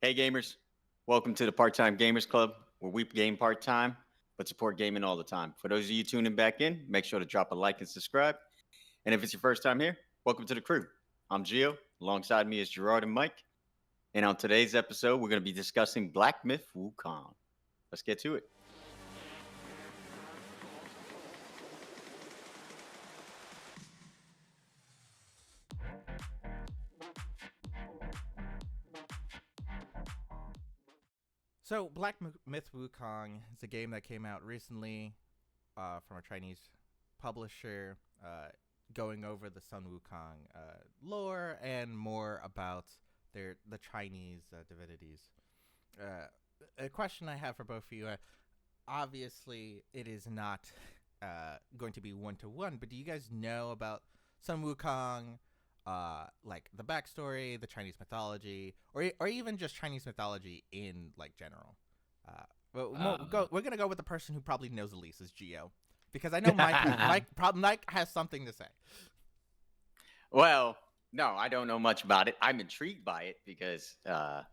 Hey gamers, welcome to the Part-Time Gamers Club, where we game part-time but support gaming all the time. For those of you tuning back in, make sure to drop a like and subscribe. And if it's your first time here, welcome to the crew. I'm Gio. Alongside me is Gerard and Mike. And on today's episode, we're going to be discussing Black Myth Wukong. Let's get to it. So, Myth Wukong is a game that came out recently from a Chinese publisher, going over the Sun Wukong lore and more about the Chinese divinities. A question I have for both of you: obviously, it is not going to be one-to-one, but do you guys know about Sun Wukong? Like the backstory, the Chinese mythology, or even just Chinese mythology in like general. We're gonna go with the person who probably knows the least is Geo, because I know Mike has something to say. Well, no, I don't know much about it. I'm intrigued by it because I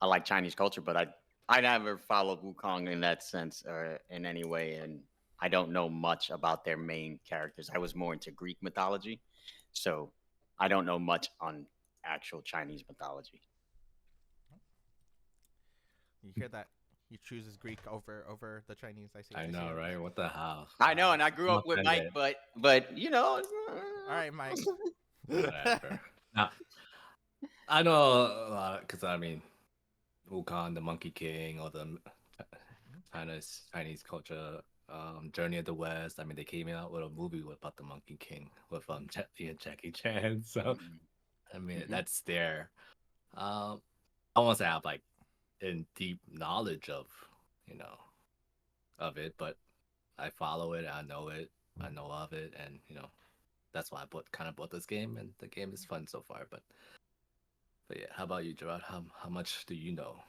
like Chinese culture, but I never followed Wukong in that sense or in any way, and I don't know much about their main characters. I was more into Greek mythology, so I don't know much on actual Chinese mythology. You hear that? He chooses Greek over the Chinese. I know, right? What the hell? I know, and I grew I'm up with Mike, offended. but you know, All right, Mike. Whatever. Now, I know a lot because Wukong, the Monkey King, or the Chinese culture, Journey of the West. I mean, they came out with a movie about the Monkey King with Jet Li and Jackie Chan. So, I mean, that's there. I won't say I have like in deep knowledge of, you know, of it, but I follow it. I know it. I know of it, and that's why I kind of bought this game, and the game is fun so far. But yeah, how about you, Gerard? How much do you know?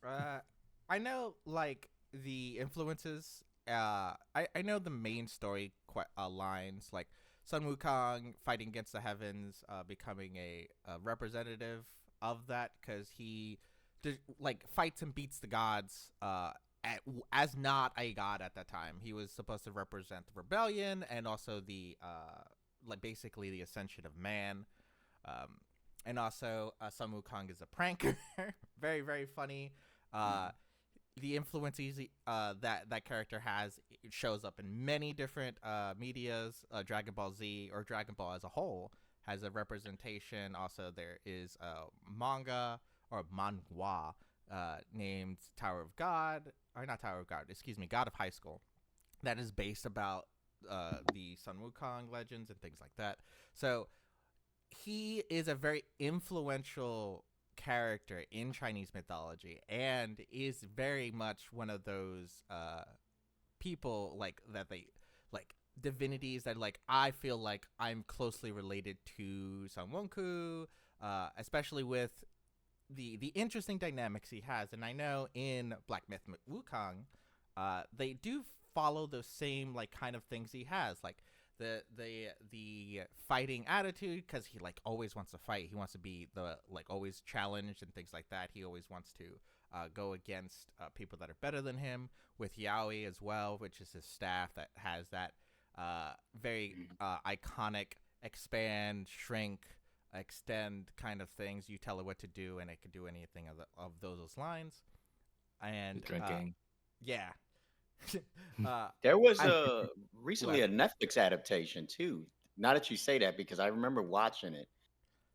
I know like the influences. I know the main story lines like Sun Wukong fighting against the heavens, becoming a representative of that because he like fights and beats the gods. As not a god at that time, he was supposed to represent the rebellion and also the like basically the ascension of man. And also, Sun Wukong is a pranker, very very funny. The influences that character has shows up in many different medias. Dragon Ball Z or Dragon Ball as a whole has a representation. Also, there is a manga or manhwa named Tower of God, or not Tower of God, excuse me, God of High School, that is based about the Sun Wukong legends and things like that. So he is a very influential character in Chinese mythology and is very much one of those people like that they like divinities that like I feel like I'm closely related to Sun Wukong, especially with the interesting dynamics he has. And I know in Black Myth Wukong, they do follow those same like kind of things he has, like the fighting attitude, because he like always wants to fight. He wants to be the like always challenged and things like that. He always wants to go against people that are better than him. With Yaoi as well, which is his staff that has that very iconic expand, shrink, extend kind of things. You tell it what to do, and it could do anything of those lines. And Drinking. Yeah. There was recently a Netflix adaptation too. Now that you say that, because I remember watching it,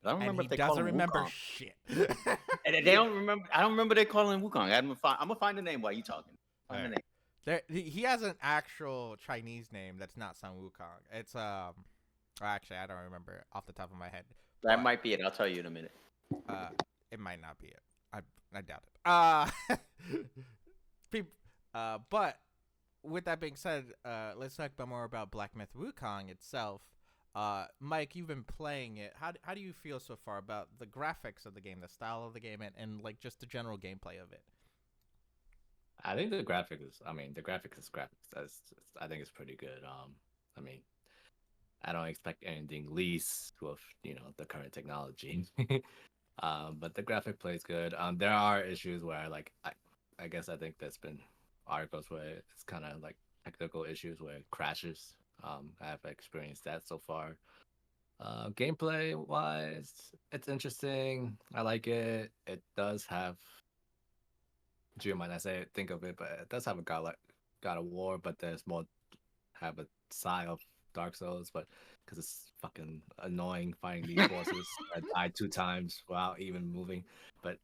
but I don't remember if they call him remember Wukong. shit. And they don't remember. I don't remember they calling him Wukong. I'm gonna find the name while you talking. Find the name. He has an actual Chinese name that's not Sun Wukong. It's actually I don't remember off the top of my head. That might be it. I'll tell you in a minute. It might not be it. I doubt it. But with that being said, let's talk more about Black Myth Wukong itself. Mike, you've been playing it. How do you feel so far about the graphics of the game, the style of the game, and like just the general gameplay of it? I think the graphics is graphics. I think it's pretty good. I mean, I don't expect anything least with the current technology. But the graphic plays good. There are issues where like I guess I think there's been articles where it's kind of like technical issues where it crashes. I've experienced that so far. Gameplay wise, it's interesting. I like it. It does have, Geo might not say it, think of it, but it does have a God of War, but there's more have a side of Dark Souls, but because it's fucking annoying fighting these bosses. I died 2 times without even moving. But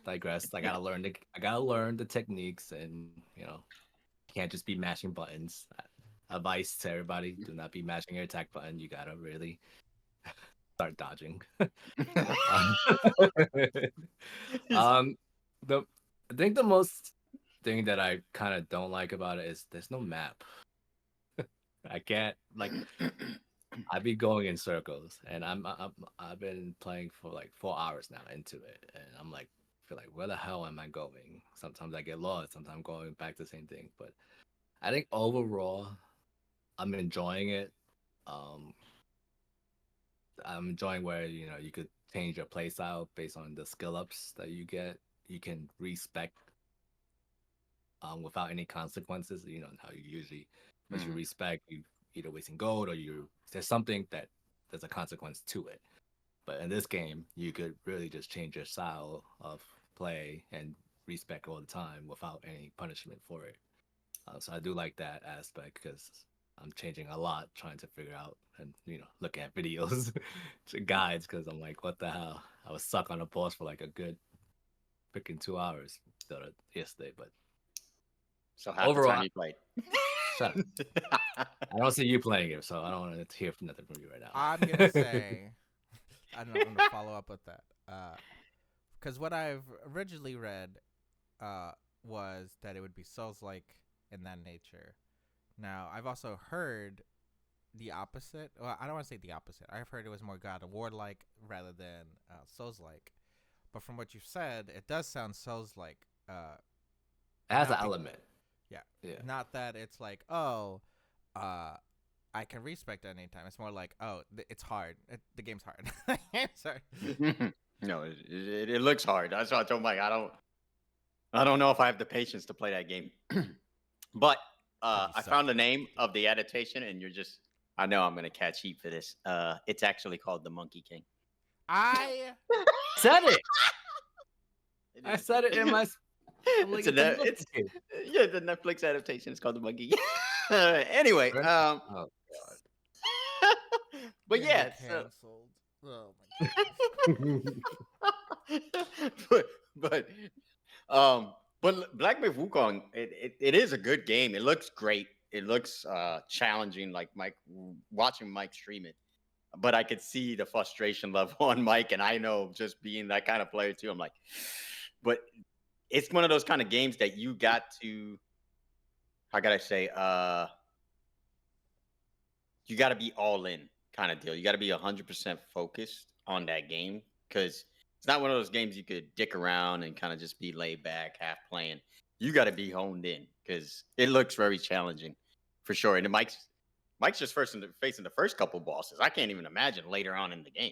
digress. I gotta learn the techniques, and can't just be mashing buttons. Advice to everybody: do not be mashing your attack button. You gotta really start dodging. um, the I think the most thing that I kind of don't like about it is there's no map. I can't like. I'd be going in circles, and I've been playing for like 4 hours now into it, and I'm like, feel like where the hell am I going? Sometimes I get lost. Sometimes I'm going back to the same thing. But I think overall, I'm enjoying it. Um, I'm enjoying where you could change your play style based on the skill ups that you get. You can respec without any consequences. You know how you usually, once you respec, you either wasting gold or there's something that there's a consequence to it. But in this game, you could really just change your style of play and respec all the time without any punishment for it. So I do like that aspect because I'm changing a lot, trying to figure out and looking at videos, guides, because I'm like, what the hell? I was stuck on a boss for like a good freaking 2 hours yesterday, but So half overall, the time you played. Shut up. I don't see you playing it, so I don't want to hear nothing from you right now. I'm gonna say, I'm gonna follow up with that, because what I've originally read, was that it would be Souls-like in that nature. Now, I've also heard the opposite. Well, I don't want to say the opposite. I've heard it was more God of War-like rather than Souls-like. But from what you've said, it does sound Souls-like. It has an element. Yeah. Not that it's like, oh, I can respect at any time. It's more like, oh, it's hard. The game's hard. Sorry. No, it looks hard. That's why I told Mike I don't know if I have the patience to play that game. But I found the name of the adaptation, and I know I'm gonna catch heat for this. It's actually called The Monkey King. I said it. I said it in my. Like, it's the Netflix adaptation is called The Monkey King. Anyway, oh God. But yeah, canceled. Oh my God. But Black Myth Wukong, it is a good game. It looks great. It looks challenging, like watching Mike stream it. But I could see the frustration level on Mike, and I know just being that kind of player too. I'm like, but it's one of those kind of games that you got to, how can I say, you got to be all in kind of deal. You got to be 100% focused on that game, because it's not one of those games you could dick around and kind of just be laid back, half playing. You got to be honed in, because it looks very challenging for sure. And Mike's just facing the first couple bosses. I can't even imagine later on in the game.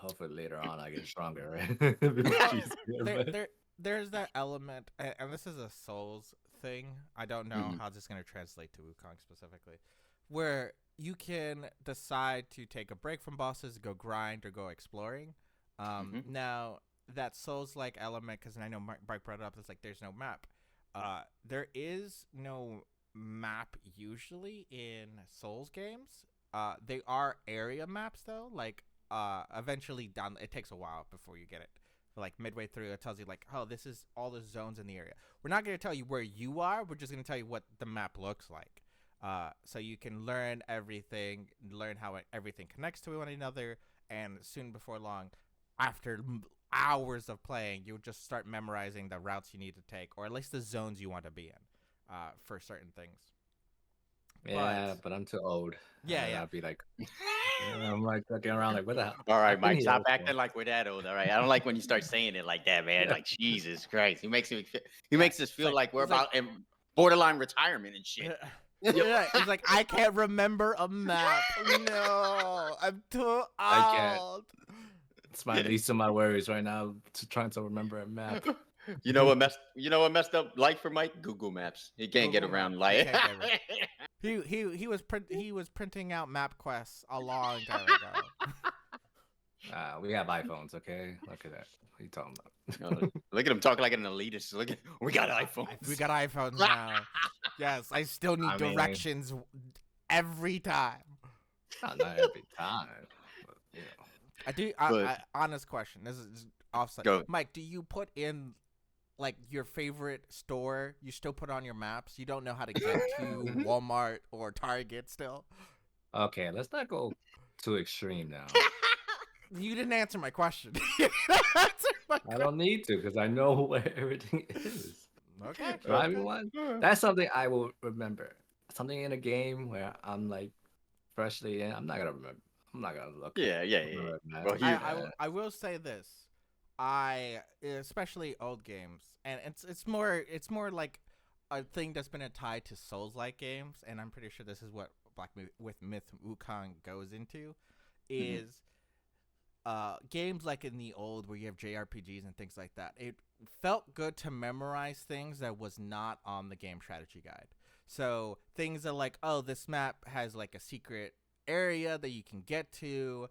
Hopefully later on I get stronger, right? There's that element, and this is a Souls thing. I don't know how this is going to translate to Wukong specifically, where you can decide to take a break from bosses, go grind, or go exploring. Now, that Souls-like element, because I know Mike brought it up, it's like there's no map. There is no map usually in Souls games. They are area maps, though. Like, eventually down, it takes a while before you get it. Like midway through, it tells you like, oh, this is all the zones in the area. We're not going to tell you where you are. We're just going to tell you what the map looks like. So you can learn everything, learn how everything connects to one another, and soon before long, after hours of playing, you'll just start memorizing the routes you need to take, or at least the zones you want to be in for certain things. Yeah, but I'm too old. Yeah. I'll be like, I'm like looking around like, what the hell? All right, Mike, stop acting like we're that old. All right, I don't like when you start saying it like that, man. Like, Jesus Christ, he makes us feel like we're about borderline retirement and shit. Yeah, it's like, I can't remember a map. No, I'm too old. It's my least of my worries right now to trying to remember a map. You know what messed up life for Mike? Google Maps. He can't get Google around Maps. life. He can't get he was printing out map quests a long time ago. We have iPhones, okay? Look at that. What are you talking about? Look at him talking like an elitist. Look at we got iPhones. We got iPhones now. Yes, I still need directions every time. Not every time. But, you know. I do. Honest question. This is offside. Go. Mike, do you put in like your favorite store? You still put on your maps. You don't know how to get to Walmart or Target still. Okay, let's not go too extreme now. You didn't answer my question. I don't need to because I know where everything is. Okay. Everyone, that's something I will remember. Something in a game where I'm like freshly in. I'm not gonna remember. I'm not gonna look. Yeah. Well, I will say this. Especially old games, and it's more like a thing that's been tied to Souls-like games, and I'm pretty sure this is what Black Myth Wukong goes into, is games like in the old where you have JRPGs and things like that. It felt good to memorize things that was not on the game strategy guide. So things are like, oh, this map has like a secret area that you can get to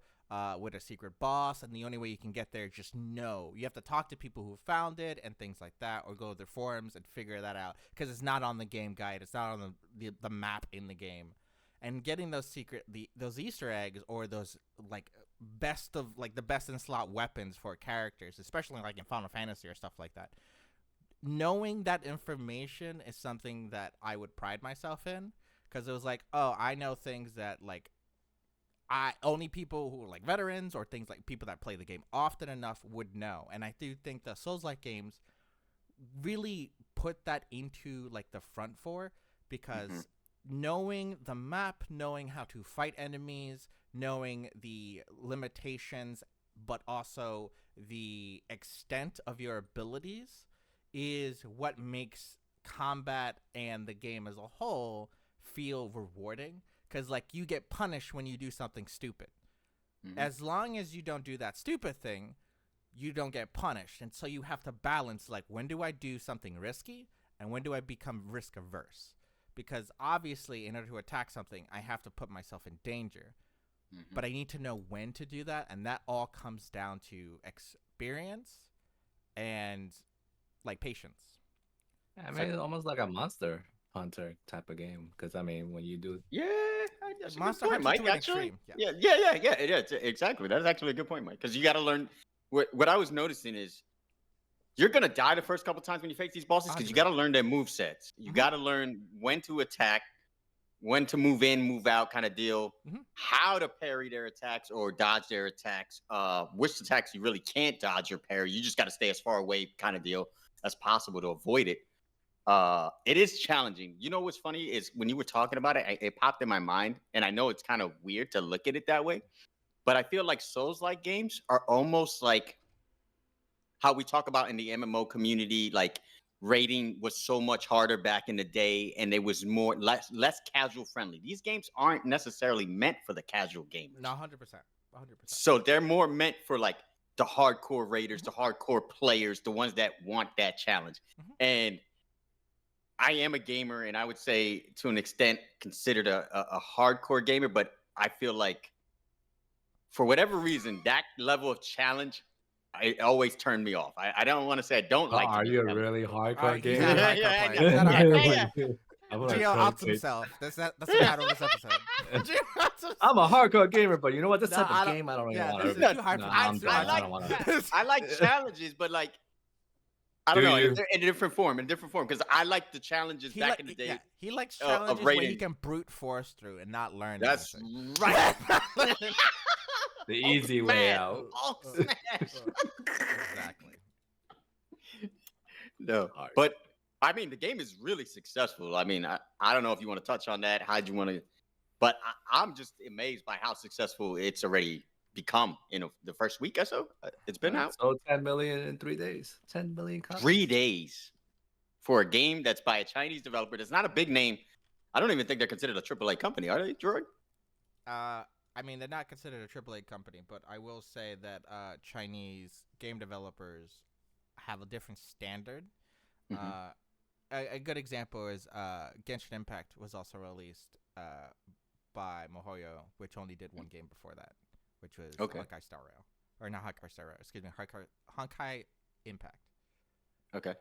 with a secret boss, and the only way you can get there is just know. You have to talk to people who found it and things like that, or go to their forums and figure that out, because it's not on the game guide. It's not on the map in the game. And getting those those Easter eggs, or those like the best in slot weapons for characters, especially like in Final Fantasy or stuff like that. Knowing that information is something that I would pride myself in, because it was like, oh, I know things that like only people who are like veterans or things like people that play the game often enough would know. And I do think the Souls-like games really put that into like the front for, because knowing the map, knowing how to fight enemies, knowing the limitations, but also the extent of your abilities is what makes combat and the game as a whole feel rewarding. Because, like, you get punished when you do something stupid. As long as you don't do that stupid thing, you don't get punished. And so you have to balance, like, when do I do something risky and when do I become risk averse? Because obviously, in order to attack something, I have to put myself in danger. But I need to know when to do that. And that all comes down to experience and, like, patience. I mean, it's almost like a Monster Hunter type of game, because I mean, when you do that's a Monster good point, Hunter Mike. to an Actually, extreme. Exactly. That's actually a good point, Mike. Because you got to learn. What I was noticing is you're gonna die the first couple times when you face these bosses, because you got to learn their move sets. You got to learn when to attack, when to move in, move out, kind of deal. How to parry their attacks or dodge their attacks. Which attacks you really can't dodge or parry. You just got to stay as far away, kind of deal, as possible to avoid it. It is challenging. You know what's funny is when you were talking about it, it popped in my mind, and I know it's kind of weird to look at it that way, but I feel like Souls-like games are almost like how we talk about in the MMO community, like rating was so much harder back in the day, and it was less casual friendly. These games aren't necessarily meant for the casual gamers. No, 100%. So they're more meant for like the hardcore raiders, the hardcore players, the ones that want that challenge. And I am a gamer, and I would say to an extent considered a hardcore gamer, but I feel like for whatever reason, that level of challenge, it always turned me off. I don't want to say I don't like. Are you a really hardcore He's gamer? not a hardcore player. Gio outs himself. That's the title of this episode. I'm a hardcore gamer, but you know what? This type of game, I don't really want to. I like challenges, but like, I don't know, in a different form, because I like the challenges back in the day. Yeah, he likes challenges where he can brute force through and not learn. That's anything. right. The easy way out. Exactly. No, but I mean, the game is really successful. I mean, I don't know if you want to touch on that. How'd you want to? But I'm just amazed by how successful it's already become in the first week or so. It's been out. So 10 million in 3 days. 10 million copies. 3 days for a game that's by a Chinese developer. That's not a big name. I don't even think they're considered a AAA company, are they, Droid? I I mean, they're not considered a AAA company, but I will say that Chinese game developers have a different standard. Mm-hmm. A good example is Genshin Impact was also released by MiHoYo, which only did one game before that, which was Okay. Honkai Star Rail. Or not Honkai Star Rail, excuse me, Honkai Impact. Okay.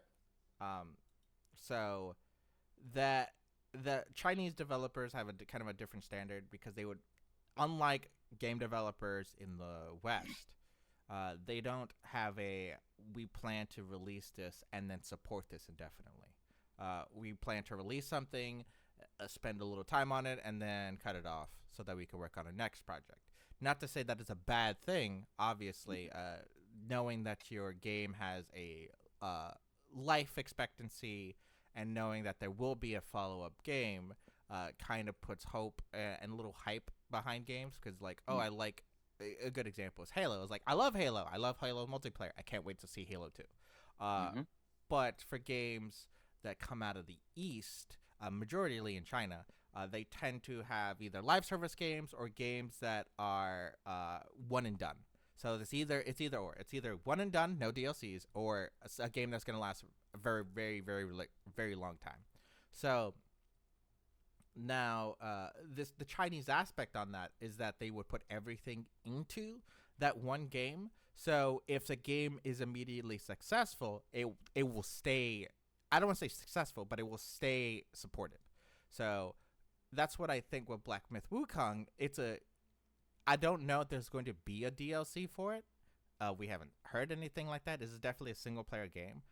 So that the Chinese developers have kind of a different standard because they would, unlike game developers in the West, they don't have we plan to release this and then support this indefinitely. We plan to release something, spend a little time on it, and then cut it off so that we can work on our next project. Not to say that it's a bad thing, obviously. Knowing that your game has a life expectancy and knowing that there will be a follow-up game kind of puts hope and a little hype behind games because, like, I like a good example is Halo. It's like, I love Halo. I love Halo multiplayer. I can't wait to see Halo 2. But for games that come out of the East, majority in China, they tend to have either live service games or games that are one and done. So it's either or. It's either one and done, no DLCs, or a game that's going to last a very, very, very, very long time. So now, the Chinese aspect on that is that they would put everything into that one game. So if the game is immediately successful, it will stay. I don't want to say successful, but it will stay supported. So that's what I think with Black Myth Wukong. I don't know if there's going to be a DLC for it. We haven't heard anything like that. This is definitely a single player game.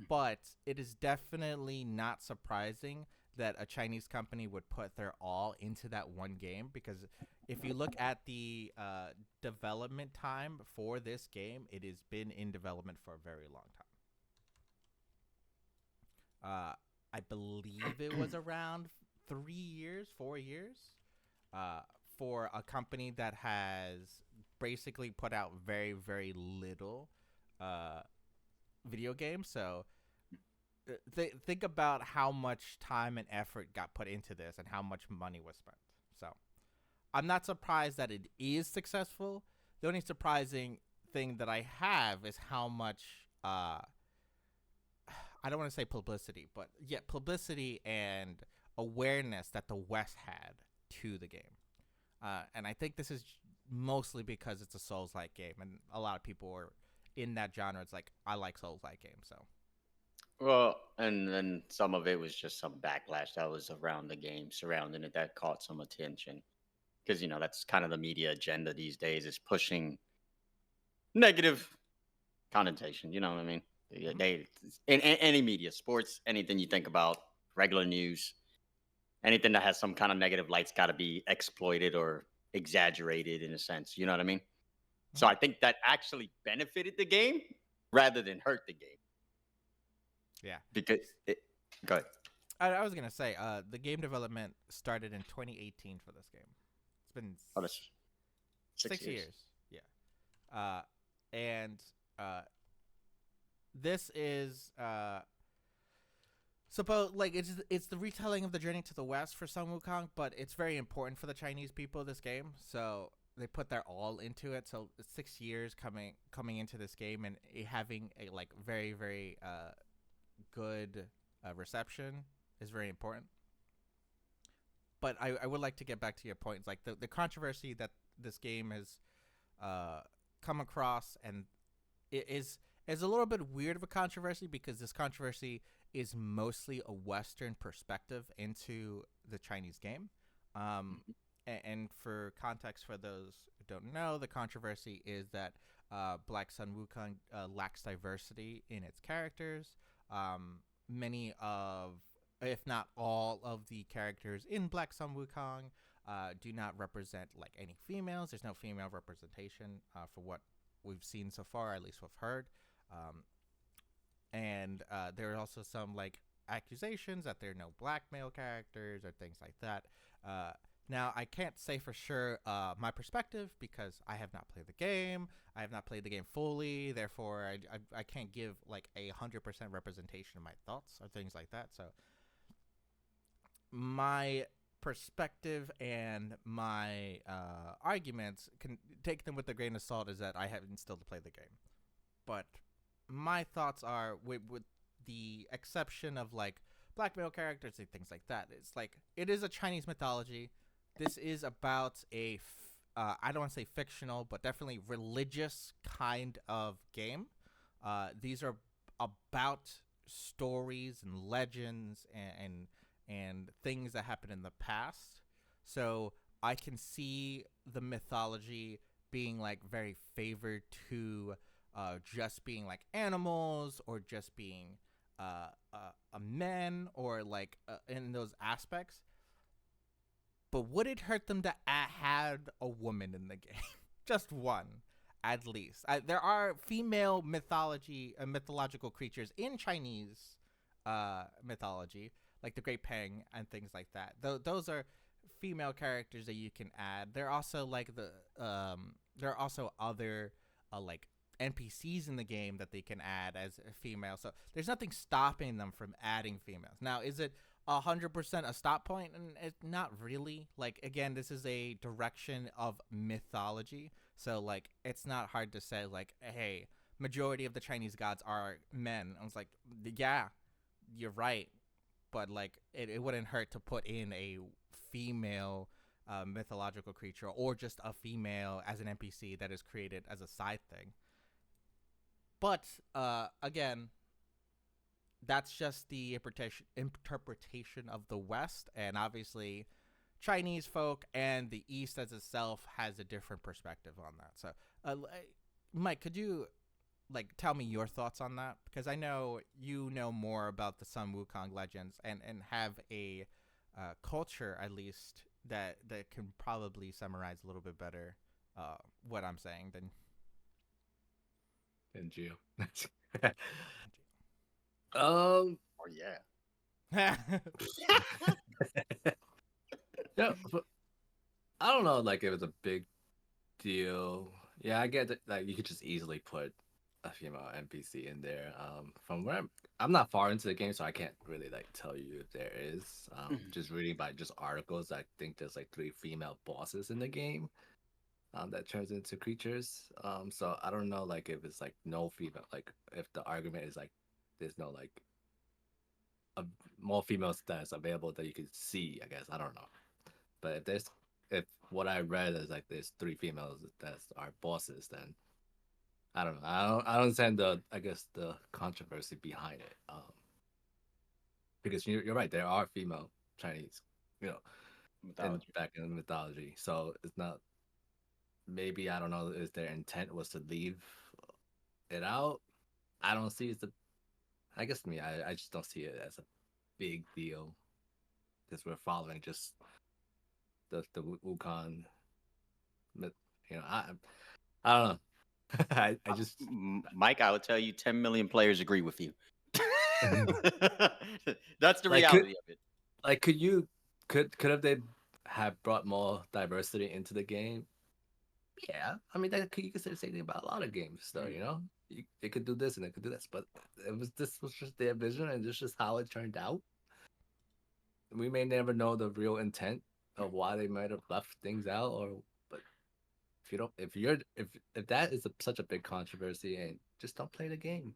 But it is definitely not surprising that a Chinese company would put their all into that one game, because if you look at the development time for this game, it has been in development for a very long time. I believe it was around 4 years, for a company that has basically put out very, very little video games. So think about how much time and effort got put into this and how much money was spent. So I'm not surprised that it is successful. The only surprising thing that I have is how much I don't want to say publicity, but yet publicity and awareness that the West had to the game. And I think this is mostly because it's a Souls-like game, and a lot of people are in that genre. It's like, I like Souls-like games, so. Well, and then some of it was just some backlash that was around the game, surrounding it, that caught some attention. Because, that's kind of the media agenda these days, is pushing negative connotation. You know what I mean? They in any media, sports, anything you think about, regular news, anything that has some kind of negative light's got to be exploited or exaggerated in a sense. You know what I mean? So I think that actually benefited the game rather than hurt the game. Yeah. Because go ahead. I was gonna say, the game development started in 2018 for this game. It's been that's 6 years. Yeah. And this is it's the retelling of the journey to the West for Sun Wukong, but it's very important for the Chinese people, this game. So they put their all into it. So 6 years coming into this game and having a very, very good reception is very important. But I would like to get back to your point. It's like the controversy that this game has come across, and it is a little bit weird of a controversy, because this controversy is mostly a Western perspective into the Chinese game. And for context, for those who don't know, the controversy is that Black Sun Wukong lacks diversity in its characters. Many of, if not all of the characters in Black Sun Wukong do not represent any females. There's no female representation for what we've seen so far, at least we've heard. And there are also some accusations that there are no black male characters or things like that. Now, I can't say for sure my perspective, because I have not played the game. I have not played the game fully. Therefore, I can't give 100% representation of my thoughts or things like that. So my perspective and my arguments, can take them with a grain of salt, is that I haven't still played the game. But my thoughts are, with the exception of like black male characters and things like that, it's like it is a Chinese mythology. This is about I don't want to say fictional, but definitely religious kind of game. These are about stories and legends and things that happened in the past. So I can see the mythology being like very favored to just being like animals, or just being a men, or like in those aspects. But would it hurt them to had a woman in the game? Just one, at least. There are female mythological creatures in Chinese mythology, like the Great Pang and things like that. Those are female characters that you can add. There are also like there are also other like NPCs in the game that they can add as a female. So there's nothing stopping them from adding females. Now, is it 100% a stop point? And it's not really. Like, again, this is a direction of mythology, so like it's not hard to say like, hey, majority of the Chinese gods are men. I was like, yeah, you're right, but like it wouldn't hurt to put in a female mythological creature, or just a female as an NPC that is created as a side thing. But again, that's just the interpretation of the West, and obviously Chinese folk and the East as itself has a different perspective on that. So Mike, could you like tell me your thoughts on that? Because I know you know more about the Sun Wukong legends, and have a culture, at least, that can probably summarize a little bit better what I'm saying than Geo. Oh yeah. Yeah, but I don't know, like, it was a big deal. Yeah, I get that, like, you could just easily put a female NPC in there. From where I'm not far into the game, so I can't really like tell you if there is. Just reading by just articles, I think there's like 3 female bosses in the game. That turns into creatures. So I don't know, like, if it's like no female, like if the argument is like there's no like more females that's available that you could see. I guess I don't know, but if what I read is like there's 3 females that are bosses, then I don't know. I don't understand I guess the controversy behind it. Because you're right, there are female Chinese, you know, back in the mythology. So it's not, maybe, I don't know, is their intent was to leave it out. I don't see it. I guess to me, I just don't see it as a big deal, because we're following just the Wukong. You know, I don't know. I just Mike, I would tell you 10 million players agree with you. That's the like, reality of it. Like, could have they have brought more diversity into the game? Yeah, I mean, you could say the same thing about a lot of games, though. You know, it could do this and it could do this, but this was just their vision, and this is just how it turned out. We may never know the real intent of why they might have left things out, but if you don't, if that is such a big controversy, and just don't play the game,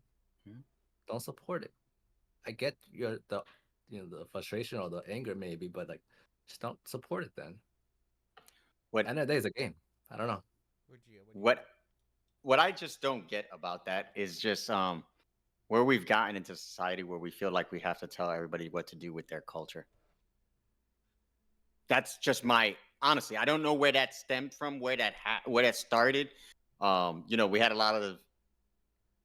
don't support it. I get the frustration or the anger maybe, but like, just don't support it then. At the end of the day, it's a game. I don't know. What I just don't get about that is just where we've gotten into society where we feel like we have to tell everybody what to do with their culture. That's just my, honestly, I don't know where that stemmed from, where that started. We had a lot of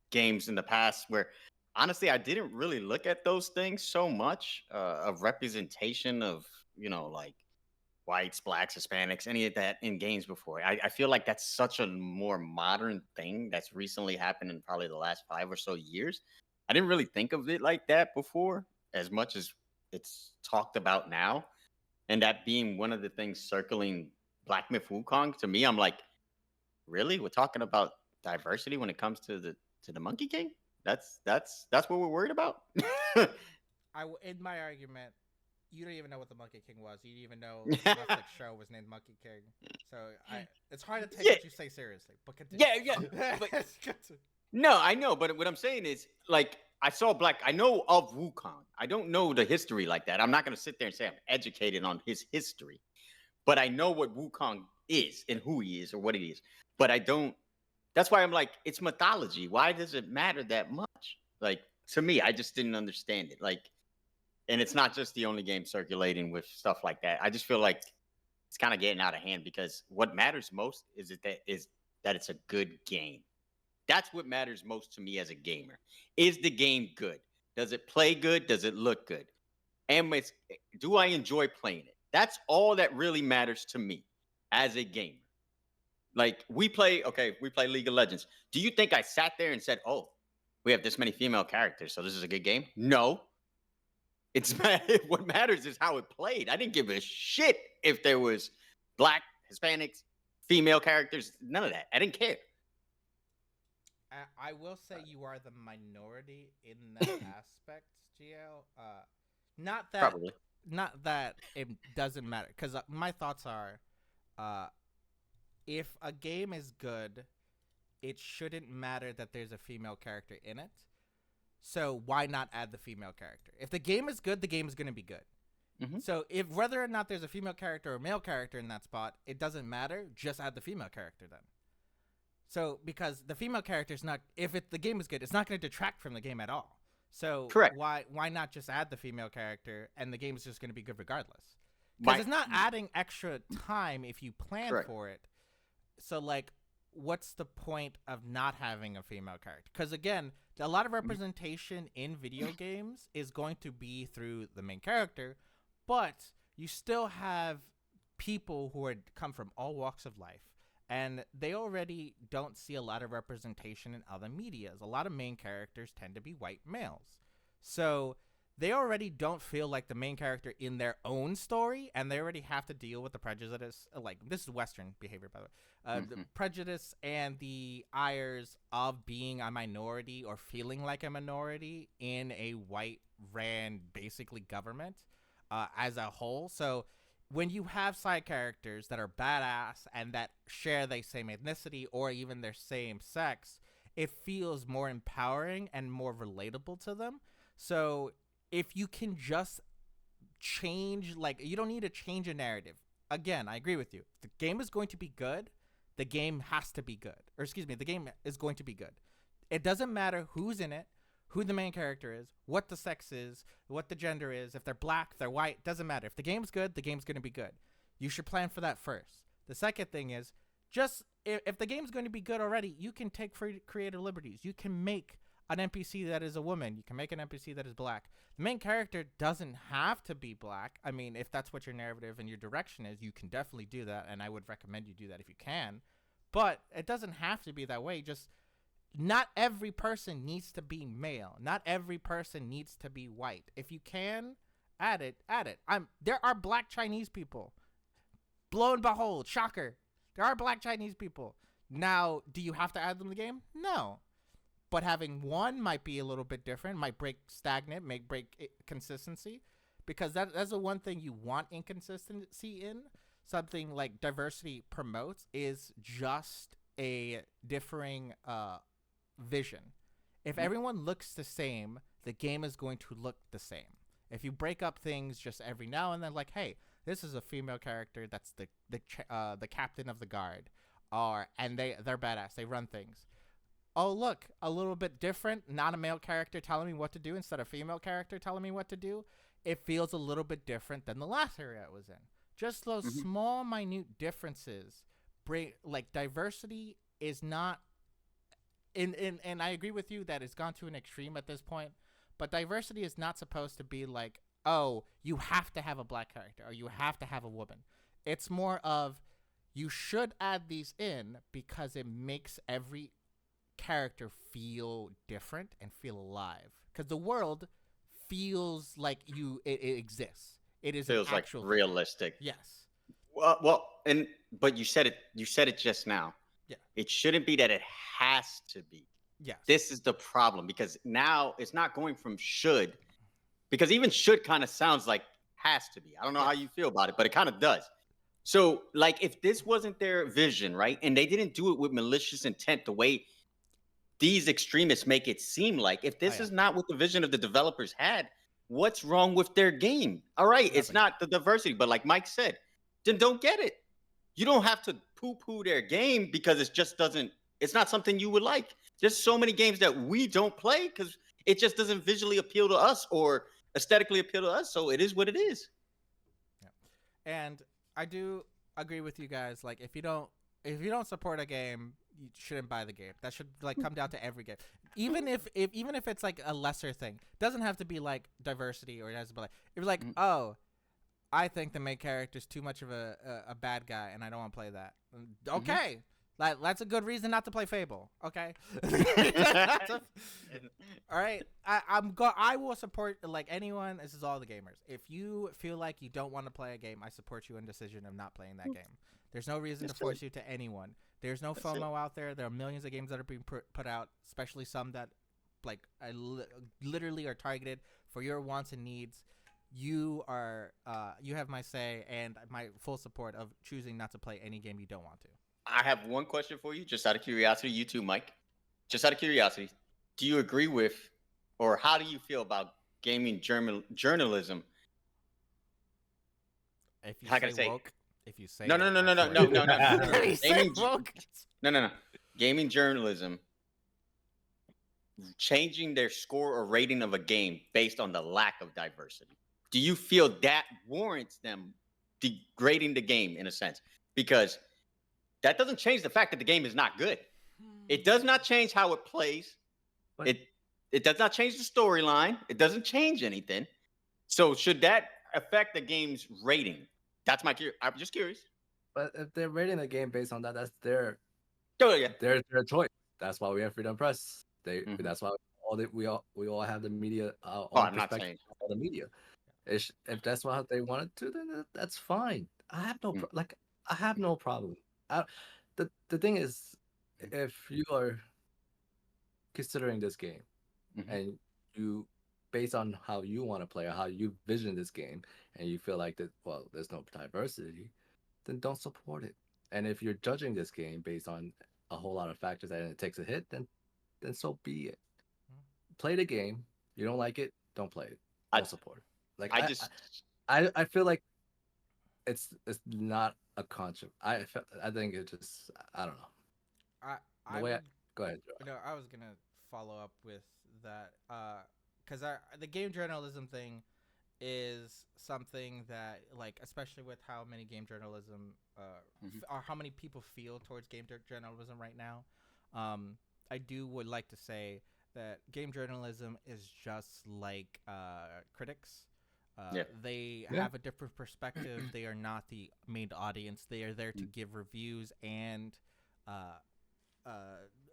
games in the past where, honestly, I didn't really look at those things so much of representation of, like whites, blacks, Hispanics, any of that in games before. I feel like that's such a more modern thing that's recently happened in probably the last 5 or so years. I didn't really think of it like that before, as much as it's talked about now. And that being one of the things circling Black Myth Wukong, to me, I'm like, really? We're talking about diversity when it comes to the Monkey King? That's what we're worried about? In my argument, you don't even know what the Monkey King was. You didn't even know the Netflix show was named Monkey King. So it's hard to take Yeah. what you say seriously. But continue. Yeah. But, no, I know. But what I'm saying is, like, I know of Wukong. I don't know the history like that. I'm not going to sit there and say I'm educated on his history. But I know what Wukong is and who he is or what he is. But I don't. That's why I'm like, it's mythology. Why does it matter that much? Like, to me, I just didn't understand it. Like, and it's not just the only game circulating with stuff like that. I just feel like it's kind of getting out of hand because what matters most is that it's a good game. That's what matters most to me as a gamer. Is the game good? Does it play good? Does it look good? And do I enjoy playing it? That's all that really matters to me as a gamer. Like we play League of Legends. Do you think I sat there and said, "Oh, we have this many female characters, so this is a good game"? No. What matters is how it played. I didn't give a shit if there was black, Hispanics, female characters, none of that. I didn't care. I will say you are the minority in that aspect, GL. Probably. Not that it doesn't matter, because my thoughts are, if a game is good, it shouldn't matter that there's a female character in it. So why not add the female character? If the game is good, the game is going to be good. Mm-hmm. So if whether or not there's a female character or a male character in that spot, it doesn't matter. Just add the female character then. So because the female character is not, the game is good, it's not going to detract from the game at all. So correct. Why not just add the female character and the game is just going to be good regardless? Because it's not adding extra time if you plan correct. for it. So like, what's the point of not having a female character? Because again, a lot of representation in video games is going to be through the main character, but you still have people who come from all walks of life, and they already don't see a lot of representation in other medias. A lot of main characters tend to be white males. So they already don't feel like the main character in their own story, and they already have to deal with the prejudice. Like, this is Western behavior, by the way. The prejudice and the ires of being a minority or feeling like a minority in a white-ran, basically, government as a whole. So when you have side characters that are badass and that share the same ethnicity or even their same sex, it feels more empowering and more relatable to them. So if you can just change, like, you don't need to change a narrative. Again, I agree with you. The game is going to be good. The game has to be good. Or excuse me, the game is going to be good. It doesn't matter who's in it, who the main character is, what the sex is, what the gender is. If they're black, they're white, doesn't matter. If the game's good, the game's going to be good. You should plan for that first. The second thing is, just if the game's going to be good already, you can take free creative liberties. You can make an NPC that is a woman. You can make an NPC that is black. The main character doesn't have to be black. I mean, if that's what your narrative and your direction is, you can definitely do that, and I would recommend you do that if you can. But it doesn't have to be that way. Just not every person needs to be male. Not every person needs to be white. If you can, add it. There are black Chinese people. Lo and behold, shocker. There are black Chinese people. Now, do you have to add them to the game? No. But having one might be a little bit different, might break stagnant, may break consistency, because that's the one thing you want inconsistency in. Something like diversity promotes is just a differing vision. If everyone looks the same, the game is going to look the same. If you break up things just every now and then, like, hey, this is a female character that's the captain of the guard, and they're badass, they run things. Oh, look, a little bit different, not a male character telling me what to do instead of a female character telling me what to do. It feels a little bit different than the last area it was in. Just those small, minute differences bring, like, diversity is not, and I agree with you that it's gone to an extreme at this point, but diversity is not supposed to be like, oh, you have to have a black character or you have to have a woman. It's more of, you should add these in because it makes every character feel different and feel alive, because the world feels like it exists. It is feels like realistic. Yes. But you said it just now. Yeah. It shouldn't be that it has to be. Yes. This is the problem, because now it's not going from should, because even should kind of sounds like Has to be. I don't know how you feel about it, but it kind of does. So, like, if this wasn't their vision, right, and they didn't do it with malicious intent the way these extremists make it seem like, if this is not what the vision of the developers had, what's wrong with their game? All right, it's not the diversity, but like Mike said, then don't get it. You don't have to poo-poo their game because it just doesn't, it's not something you would like. There's so many games that we don't play because it just doesn't visually appeal to us or aesthetically appeal to us. So it is what it is. Yeah. And I do agree with you guys. Like, if you don't support a game, you shouldn't buy the game. That should like come down to every game. Even if it's like a lesser thing, doesn't have to be like diversity, or it has to be like, if you're like, oh, I think the main character is too much of a bad guy, and I don't want to play that. Okay, that's a good reason not to play Fable. Okay, all right. I will support like anyone. This is all the gamers. If you feel like you don't want to play a game, I support you in decision of not playing that game. There's no reason to force you to anyone. There's no FOMO out there. There are millions of games that are being put out, especially some that like literally are targeted for your wants and needs. You have my say and my full support of choosing not to play any game you don't want to. I have one question for you, just out of curiosity. You too, Mike. Just out of curiosity, do you agree with, or how do you feel about gaming journalism? If you How can I say woke, if you say no. Gaming journalism changing their score or rating of a game based on the lack of diversity. Do you feel that warrants them degrading the game in a sense? Because that doesn't change the fact that the game is not good. It does not change how it plays. But it does not change the storyline. It doesn't change anything. So should that affect the game's rating? That's my I'm just curious. But if they're rating the game based on that, that's their choice. That's why we have freedom press. That's why we all have the media. I'm not saying the media. If that's what they wanted to, then that's fine. I have no I have no problem. The thing is, if you are considering this game and you, based on how you want to play or how you vision this game, and you feel like that, well, there's no diversity, then don't support it. And if you're judging this game based on a whole lot of factors and it takes a hit, then so be it. Play the game. You don't like it, don't play it. Don't support it. Like I feel like it's not a conscious. I think it just, I don't know. Go ahead, Joe. No, I was gonna follow up with that because the game journalism thing is something that, like, especially with how many game journalism or how many people feel towards game journalism right now, I would like to say that game journalism is just like critics. They have a different perspective. They are not the main audience. They are there to give reviews and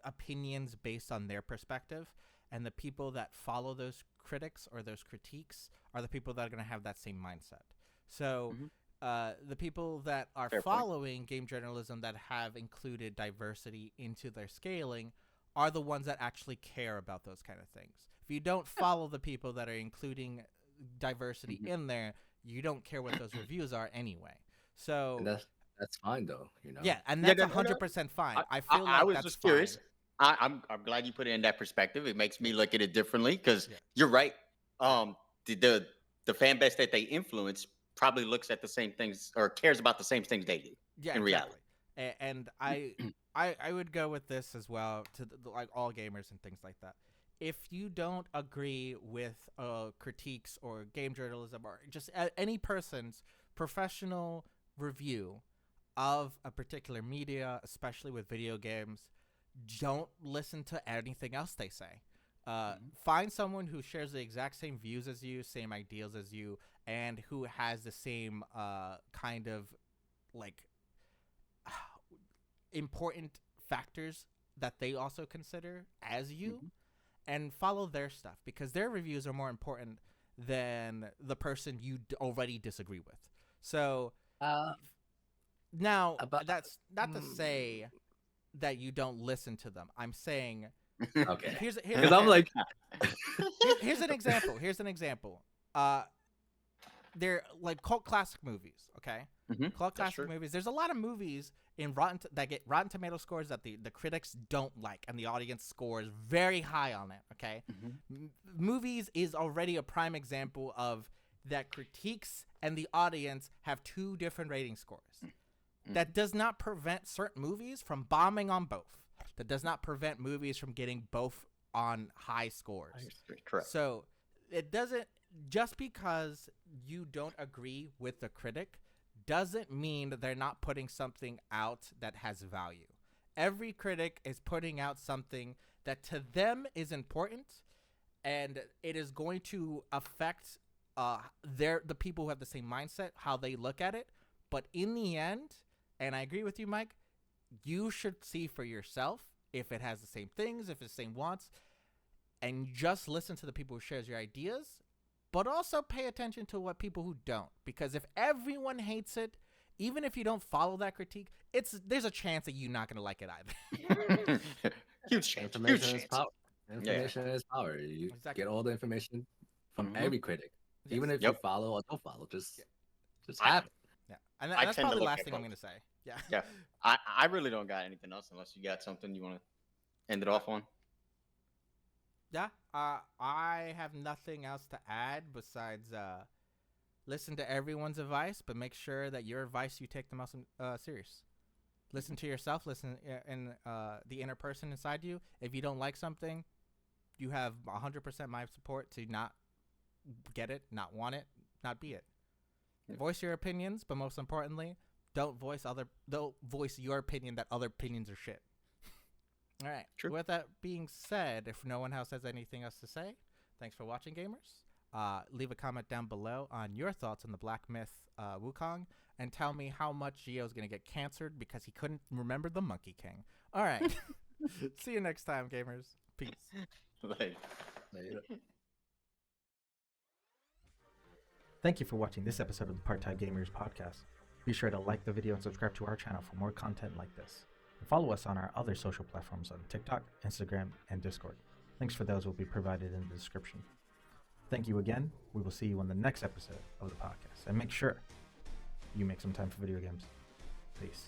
opinions based on their perspective. And the people that follow those critics or those critiques are the people that are going to have that same mindset. So the people that are following game journalism that have included diversity into their scaling are the ones that actually care about those kind of things. If you don't follow the people that are including diversity in there, you don't care what those reviews are anyway. So and that's fine though, you know. Yeah, and that's 100% fine. I feel like I was that's just fine. curious. I'm glad you put it in that perspective. It makes me look at it differently because you're right. The fan base that they influence probably looks at the same things or cares about the same things they do. Yeah, in reality. And I would go with this as well to like all gamers and things like that. If you don't agree with critiques or game journalism or just any person's professional review of a particular media, especially with video games, don't listen to anything else they say. Find someone who shares the exact same views as you, same ideals as you, and who has the same kind of like important factors that they also consider as you. And follow their stuff because their reviews are more important than the person you already disagree with. So now that's not to say that you don't listen to them. I'm saying okay. Because I'm like, here's an example. they're like cult classic movies. Okay, cult classic movies. There's a lot of movies in that get Rotten Tomato scores that the critics don't like, and the audience scores very high on it. Okay, movies is already a prime example of that. Critiques and the audience have two different rating scores. That does not prevent certain movies from bombing on both. That does not prevent movies from getting both on high scores. Correct. So it doesn't, just because you don't agree with the critic doesn't mean that they're not putting something out that has value. Every critic is putting out something that to them is important, and it is going to affect the people who have the same mindset, how they look at it. But in the end, and I agree with you, Mike, you should see for yourself if it has the same things, if it's the same wants, and just listen to the people who shares your ideas, but also pay attention to what people who don't. Because if everyone hates it, even if you don't follow that critique, there's a chance that you're not going to like it either. Huge chance. Information is power. Information is power. You get all the information from every critic. Yes. Even if you follow or don't follow, just have it. Yeah, and that's probably the last thing I'm going to say. Yeah. I really don't got anything else unless you got something you want to end it off on. Yeah, I have nothing else to add besides listen to everyone's advice, but make sure that your advice you take the most serious. Listen to yourself. Listen in the inner person inside you. If you don't like something, you have 100% my support to not get it, not want it, not be it. Yeah. Voice your opinions, but most importantly, don't voice your opinion that other opinions are shit. All right. True. With that being said, if no one else has anything else to say, thanks for watching, gamers. Leave a comment down below on your thoughts on the Black Myth Wukong, and tell me how much Gio's going to get canceled because he couldn't remember the Monkey King. All right. See you next time, gamers. Peace. Later. Thank you for watching this episode of the Part-Time Gamers podcast. Be sure to like the video and subscribe to our channel for more content like this. And follow us on our other social platforms on TikTok, Instagram, and Discord. Links for those will be provided in the description. Thank you again. We will see you on the next episode of the podcast. And make sure you make some time for video games. Peace.